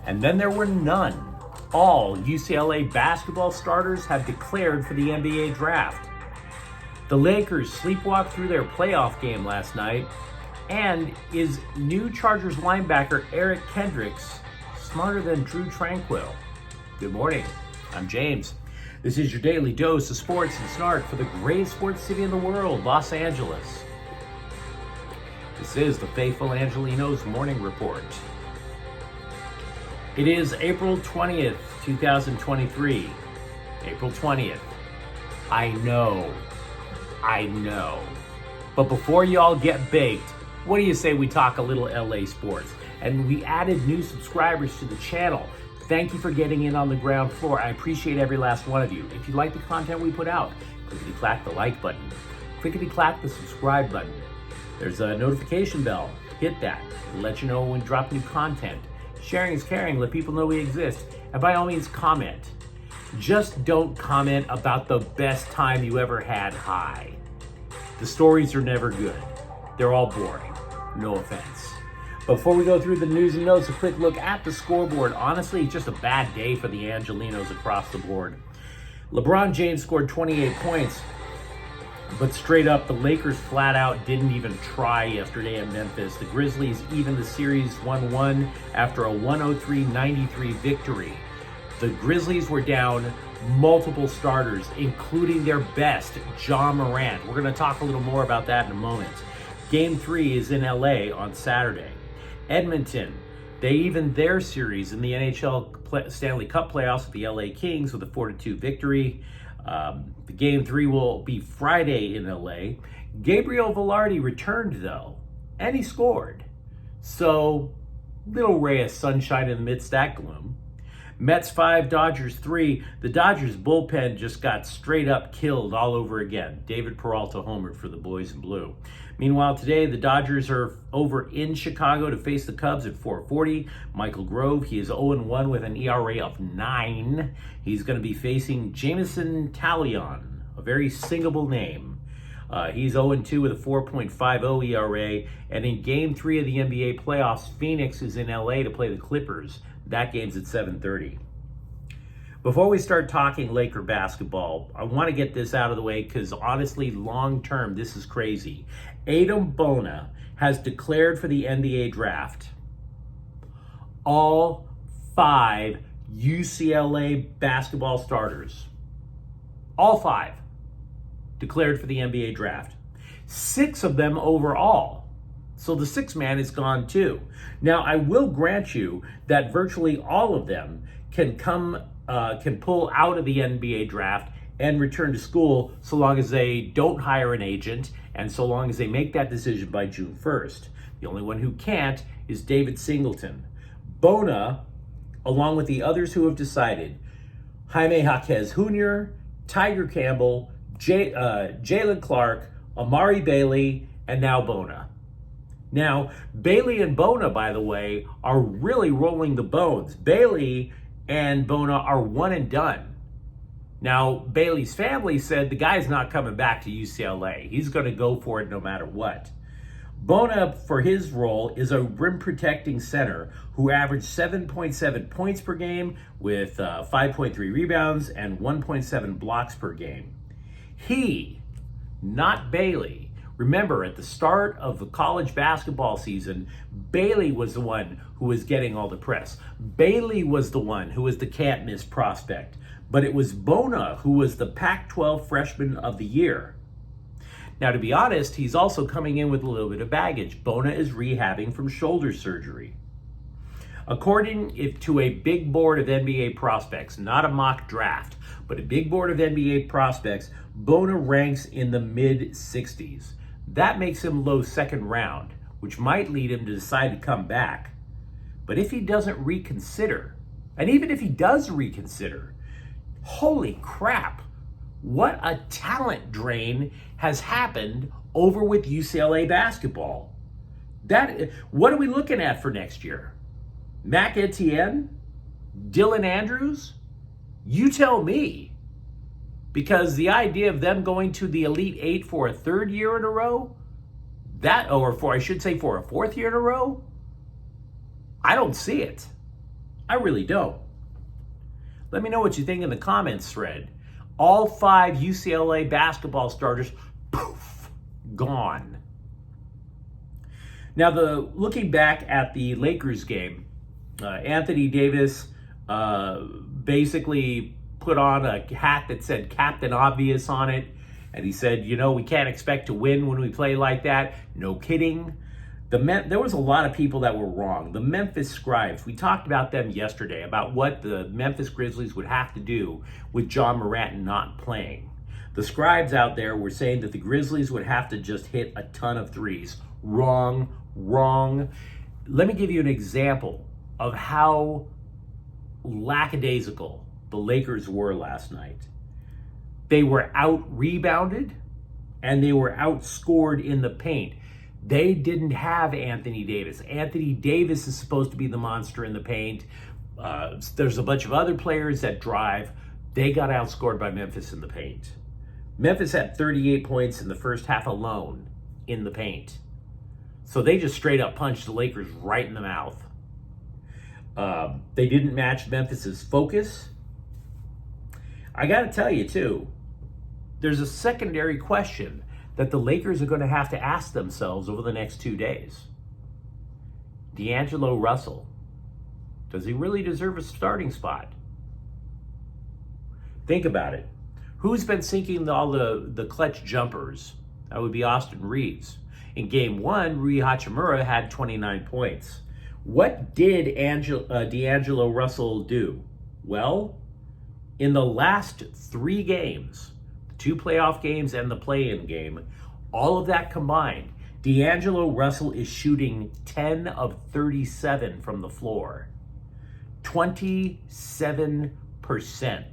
And then there were none. All UCLA basketball starters have declared for the NBA draft. The Lakers sleepwalked through their playoff game last night. And is new Chargers linebacker Eric Kendricks smarter than Drue Tranquill? Good morning, I'm James. This is your daily dose of sports and snark for the greatest sports city in the world, Los Angeles. This is the faithful Angelenos Morning Report. It is April 20th, 2023. April 20th. I know. But before y'all get baked, what do you say we talk a little LA sports? And we added new subscribers to the channel. Thank you for getting in on the ground floor. I appreciate every last one of you. If you like the content we put out, clickety-clack the like button. Clickety-clack the subscribe button. There's a notification bell. Hit that. It'll let you know when we drop new content. Sharing is caring. Let people know we exist. And by all means, comment. Just don't comment about the best time you ever had high. The stories are never good. They're all boring. No offense. Before we go through the news and notes, a quick look at the scoreboard. Honestly, it's just a bad day for the Angelenos across the board. LeBron James scored 28 points, but straight up, the Lakers flat out didn't even try yesterday in Memphis. The Grizzlies evened the series 1-1 after a 103-93 victory. The Grizzlies were down multiple starters, including their best, Ja Morant. We're going to talk a little more about that in a moment. Game 3 is in LA on Saturday. Edmonton, they evened their series in the NHL Stanley Cup playoffs with the LA Kings with a 4-2 victory. The Game 3 will be Friday in LA. Gabriel Velarde returned, though, and he scored. So, little ray of sunshine in the midst of that gloom. Mets 5, Dodgers 3. The Dodgers bullpen just got straight up killed all over again. David Peralta homered for the boys in blue. Meanwhile, today, the Dodgers are over in Chicago to face the Cubs at 4:40. Michael Grove, he is 0-1 with an ERA of 9. He's going to be facing Jameson Taillon, a very singable name. He's 0-2 with a 4.50 ERA. And in Game 3 of the NBA playoffs, Phoenix is in LA to play the Clippers. That game's at 7:30. Before we start talking Laker basketball, I want to get this out of the way because honestly, long term, this is crazy. Adem Bona has declared for the NBA draft. All 5 UCLA basketball starters, all 5, declared for the NBA draft. 6 of them overall. So the 6th man is gone too. Now, I will grant you that virtually all of them can pull out of the NBA draft and return to school so long as they don't hire an agent and so long as they make that decision by June 1st. The only one who can't is David Singleton. Bona, along with the others who have decided, Jaime Jaquez Jr., Tiger Campbell, Jalen Clark, Amari Bailey, and now Bona. Now, Bailey and Bona, by the way, are really rolling the bones. Bailey and Bona are one and done. Now, Bailey's family said the guy's not coming back to UCLA. He's going to go for it no matter what. Bona, for his role, is a rim-protecting center who averaged 7.7 points per game with 5.3 rebounds and 1.7 blocks per game. He, not Bailey. Remember, at the start of the college basketball season, Bailey was the one who was getting all the press. Bailey was the one who was the can't-miss prospect. But it was Bona who was the Pac-12 Freshman of the Year. Now, to be honest, he's also coming in with a little bit of baggage. Bona is rehabbing from shoulder surgery. According to a big board of NBA prospects, not a mock draft, but a big board of NBA prospects, Bona ranks in the mid-60s. That makes him low second round, which might lead him to decide to come back. But if he doesn't reconsider, and even if he does reconsider, holy crap, what a talent drain has happened over with UCLA basketball. What are we looking at for next year? Mac Etienne? Dylan Andrews? You tell me. Because the idea of them going to the Elite Eight for a 3rd year in a row, for a 4th year in a row, I don't see it. I really don't. Let me know what you think in the comments thread. All 5 UCLA basketball starters, poof, gone. Now, looking back at the Lakers game, Anthony Davis basically put on a hat that said Captain Obvious on it. And he said, we can't expect to win when we play like that. No kidding. There was a lot of people that were wrong. The Memphis Scribes, we talked about them yesterday, about what the Memphis Grizzlies would have to do with John Morant not playing. The Scribes out there were saying that the Grizzlies would have to just hit a ton of threes. Wrong. Let me give you an example of how lackadaisical the Lakers were last night. They were out-rebounded and they were outscored in the paint. They didn't have Anthony Davis. Anthony Davis is supposed to be the monster in the paint. There's a bunch of other players that drive. They got outscored by Memphis in the paint. Memphis had 38 points in the first half alone in the paint. So they just straight up punched the Lakers right in the mouth. They didn't match Memphis's focus. I got to tell you, too, there's a secondary question that the Lakers are going to have to ask themselves over the next 2 days. DAngelo Russell, does he really deserve a starting spot? Think about it. Who's been sinking all the clutch jumpers? That would be Austin Reeves. In game 1, Rui Hachimura had 29 points. What did DAngelo Russell do? Well, in the last 3 games, 2 playoff games and the play-in game, all of that combined, DAngelo Russell is shooting 10 of 37 from the floor. 27%.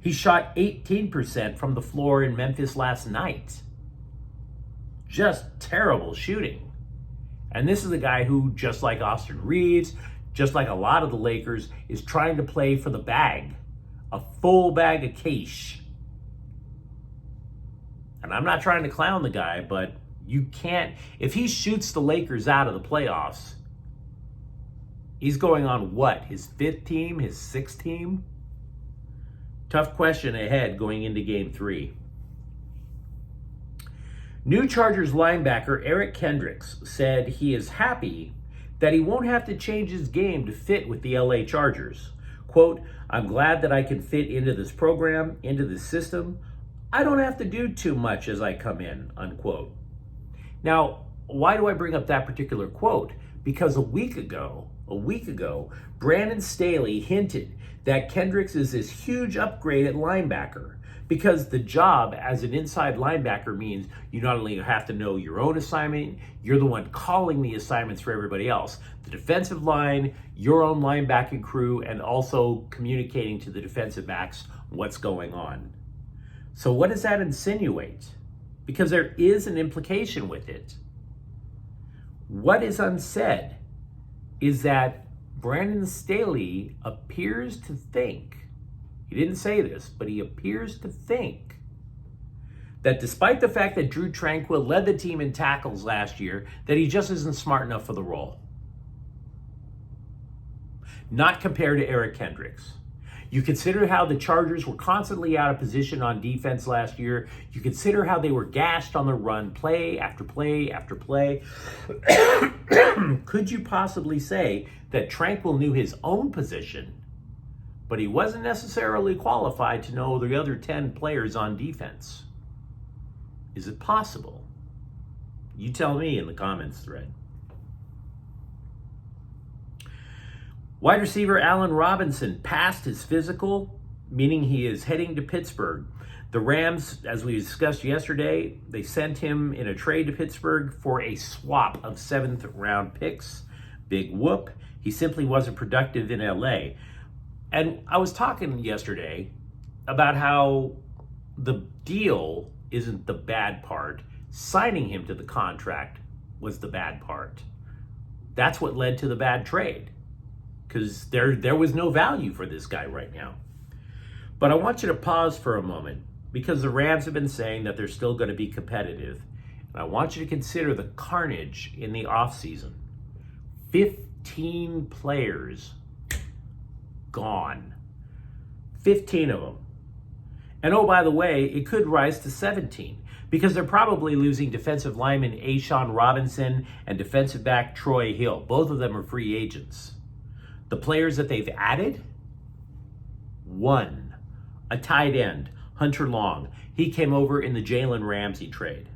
He shot 18% from the floor in Memphis last night. Just terrible shooting. And this is a guy who, just like Austin Reeves, just like a lot of the Lakers, is trying to play for the bag. A full bag of cash. And I'm not trying to clown the guy, but you can't, if he shoots the Lakers out of the playoffs, he's going on what? His 5th team? His 6th team? Tough question ahead going into game 3. New Chargers linebacker Eric Kendricks said he is happy that he won't have to change his game to fit with the LA Chargers. Quote, I'm glad that I can fit into this program, into this system. I don't have to do too much as I come in, unquote. Now, why do I bring up that particular quote? Because a week ago, Brandon Staley hinted that Kendricks is this huge upgrade at linebacker, because the job as an inside linebacker means you not only have to know your own assignment, you're the one calling the assignments for everybody else. The defensive line, your own linebacking crew, and also communicating to the defensive backs what's going on. So what does that insinuate? Because there is an implication with it. What is unsaid is that Brandon Staley appears to think, he didn't say this, but he appears to think that despite the fact that Drue Tranquill led the team in tackles last year, that he just isn't smart enough for the role. Not compared to Eric Kendricks. You consider how the Chargers were constantly out of position on defense last year. You consider how they were gashed on the run, play after play after play. Could you possibly say that Tranquill knew his own position, but he wasn't necessarily qualified to know the other 10 players on defense? Is it possible? You tell me in the comments thread. Wide receiver Allen Robinson passed his physical, meaning he is heading to Pittsburgh. The Rams, as we discussed yesterday, they sent him in a trade to Pittsburgh for a swap of 7th round picks. Big whoop. He simply wasn't productive in LA. And I was talking yesterday about how the deal isn't the bad part. Signing him to the contract was the bad part. That's what led to the bad trade, because there was no value for this guy right now. But I want you to pause for a moment, because the Rams have been saying that they're still going to be competitive. And I want you to consider the carnage in the offseason. $15 15 players gone. 15 of them. And oh, by the way, it could rise to 17 because they're probably losing defensive lineman Ashawn Robinson and defensive back Troy Hill. Both of them are free agents. The players that they've added, one, a tight end, Hunter Long. He came over in the Jalen Ramsey trade.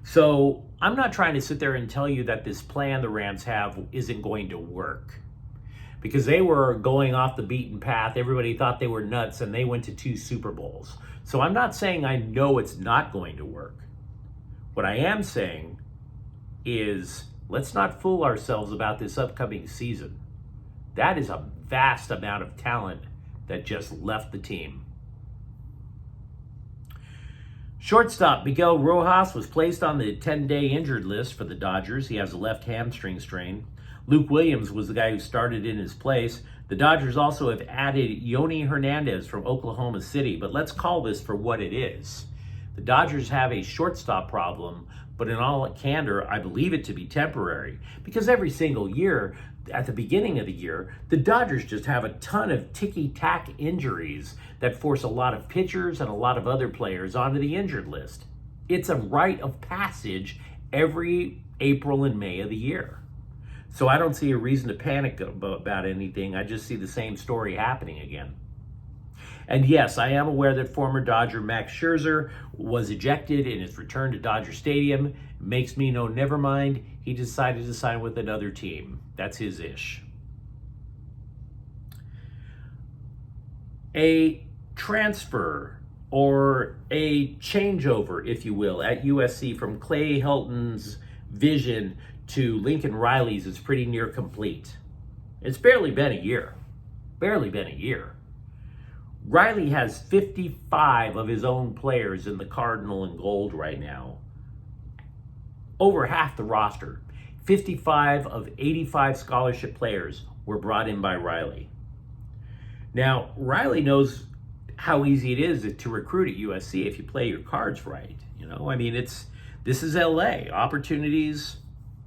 So I'm not trying to sit there and tell you that this plan the Rams have isn't going to work, because they were going off the beaten path. Everybody thought they were nuts, and they went to 2 Super Bowls. So I'm not saying I know it's not going to work. What I am saying is, let's not fool ourselves about this upcoming season. That is a vast amount of talent that just left the team. Shortstop Miguel Rojas was placed on the 10-day injured list for the Dodgers. He has a left hamstring strain. Luke Williams was the guy who started in his place. The Dodgers also have added Yoni Hernandez from Oklahoma City, but let's call this for what it is. The Dodgers have a shortstop problem, but in all candor, I believe it to be temporary, because every single year, at the beginning of the year, the Dodgers just have a ton of ticky-tack injuries that force a lot of pitchers and a lot of other players onto the injured list. It's a rite of passage every April and May of the year. So I don't see a reason to panic about anything. I just see the same story happening again. And yes, I am aware that former Dodger Max Scherzer was ejected in his return to Dodger Stadium. It makes me know, never mind, he decided to sign with another team. That's his ish. A transfer or a changeover, if you will, at USC from Clay Helton's vision to Lincoln Riley's is pretty near complete. It's barely been a year. Barely been a year. Riley has 55 of his own players in the Cardinal and Gold right now. Over half the roster. 55 of 85 scholarship players were brought in by Riley. Now, Riley knows how easy it is to recruit at USC if you play your cards right. You know, I mean, this is LA. Opportunities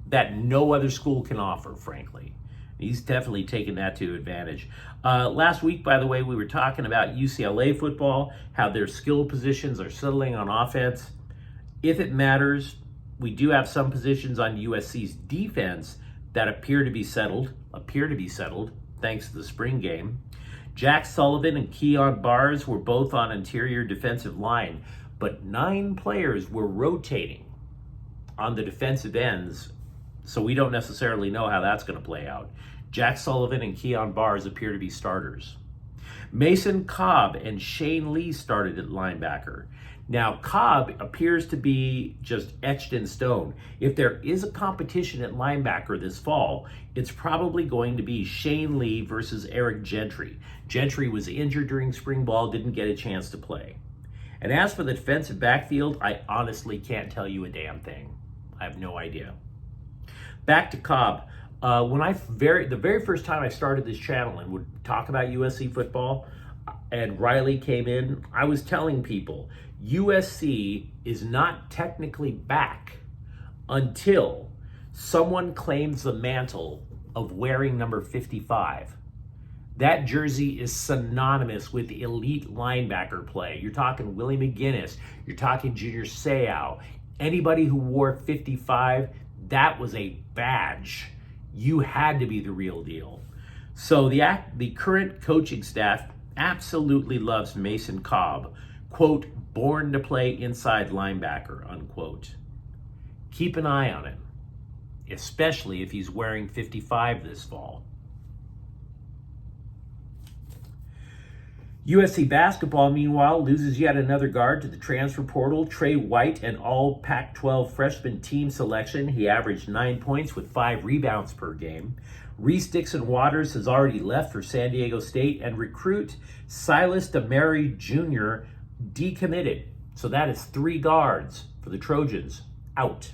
that no other school can offer, frankly. He's definitely taken that to advantage. Last week, by the way, we were talking about UCLA football, how their skill positions are settling on offense. If it matters, we do have some positions on USC's defense that appear to be settled, thanks to the spring game. Jack Sullivan and Keon Bars were both on interior defensive line, but 9 players were rotating on the defensive ends, so we don't necessarily know how that's going to play out. Jack Sullivan and Keon Bars appear to be starters. Mason Cobb and Shane Lee started at linebacker. Now, Cobb appears to be just etched in stone. If there is a competition at linebacker this fall, it's probably going to be Shane Lee versus Eric Gentry. Gentry was injured during spring ball, didn't get a chance to play. And as for the defensive backfield, I honestly can't tell you a damn thing. I have no idea. Back to Cobb. The very first time I started this channel and would talk about USC football, and Riley came in, I was telling people USC is not technically back until someone claims the mantle of wearing number 55. That jersey is synonymous with elite linebacker play. You're talking Willie McGinnis, you're talking Junior Seau. Anybody who wore 55, that was a badge. You had to be the real deal. So the current coaching staff absolutely loves Mason Cobb, quote, born to play inside linebacker, unquote. Keep an eye on him, especially if he's wearing 55 this fall. USC basketball, meanwhile, loses yet another guard to the transfer portal. Trey White, an all Pac-12 freshman team selection. He averaged 9 points with 5 rebounds per game. Reese Dixon Waters has already left for San Diego State, and recruit Silas DeMary Jr. decommitted. So that is 3 guards for the Trojans out.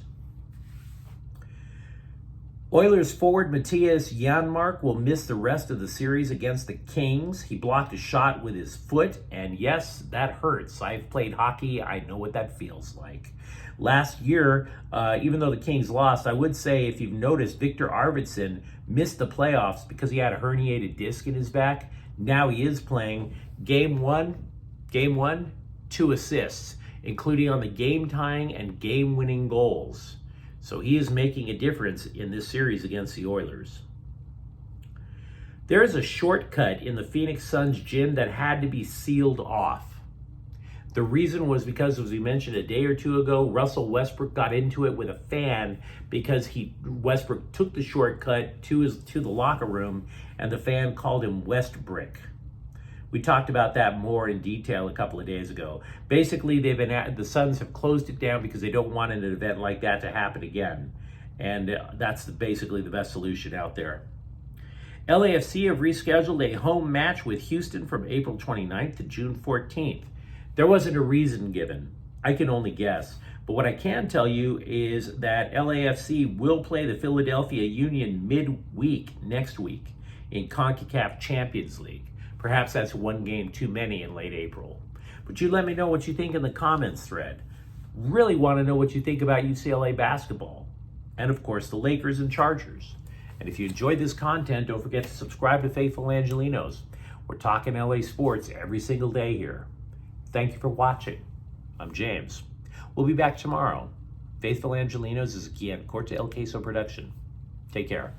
Oilers forward Matthias Janmark will miss the rest of the series against the Kings. He blocked a shot with his foot, and yes, that hurts. I've played hockey. I know what that feels like. Last year, even though the Kings lost, I would say, if you've noticed, Victor Arvidsson missed the playoffs because he had a herniated disc in his back. Now he is playing. Game one, 2 assists, including on the game-tying and game-winning goals. So he is making a difference in this series against the Oilers. There is a shortcut in the Phoenix Suns gym that had to be sealed off. The reason was because, as we mentioned a day or two ago, Russell Westbrook got into it with a fan because Westbrook took the shortcut to the locker room, and the fan called him Westbrick. We talked about that more in detail a couple of days ago. Basically, the Suns have closed it down because they don't want an event like that to happen again. And that's basically the best solution out there. LAFC have rescheduled a home match with Houston from April 29th to June 14th. There wasn't a reason given. I can only guess. But what I can tell you is that LAFC will play the Philadelphia Union midweek next week in CONCACAF Champions League. Perhaps that's one game too many in late April. But you let me know what you think in the comments thread. Really want to know what you think about UCLA basketball. And of course, the Lakers and Chargers. And if you enjoyed this content, don't forget to subscribe to Faithful Angelenos. We're talking LA sports every single day here. Thank you for watching. I'm James. We'll be back tomorrow. Faithful Angelenos is a Guillermo Corte El Queso production. Take care.